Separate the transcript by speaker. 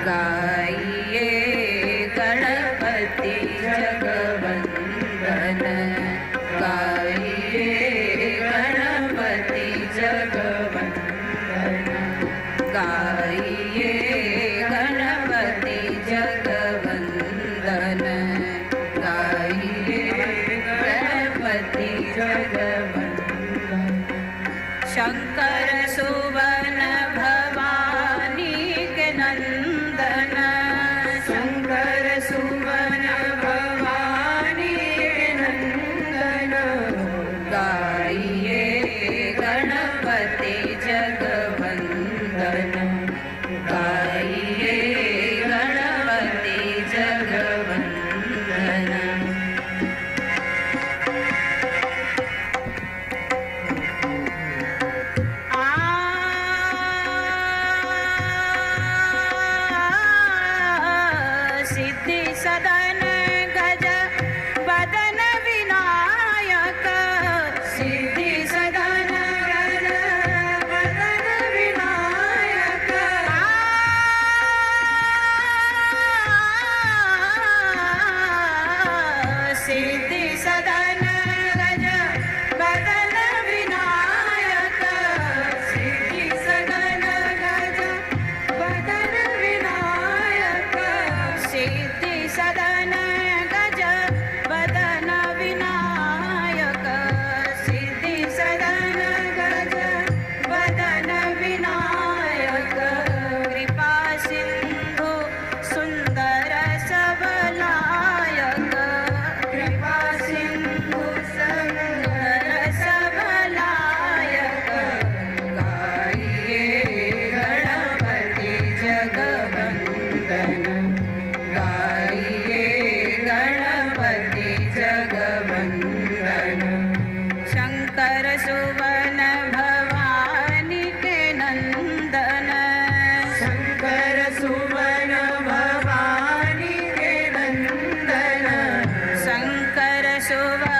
Speaker 1: गाइए गणपति जगवंदन, गाइए गणपति जगवंदन, गाइए गणपति जगवंदन, गाइए गणपति जगवंदन। शंकर सुवन भवानी के नंदन, शंकर सुवन भवानी के नंदन, गाइए गणपति जगवंदन, गाइए गणपति जगवंदन। सिद्धि सदन गज बदन विनायक, सिद्धि सदन गज बदन विनायक, सिद्धि सदन गज बदन विनायक, सिद्धि सदन गज बदन विनायक, सिद्धि सदन गज बदन विनायक, सिद्धि सदन गज बदन विनायक। कृपा सिंधु सुंदर सबलायक, कृपा सिंधु सुंदर सबलायक, गाइए गणपति जगवंदन, गाइए गणपति जगवंदन। शंकर सुवन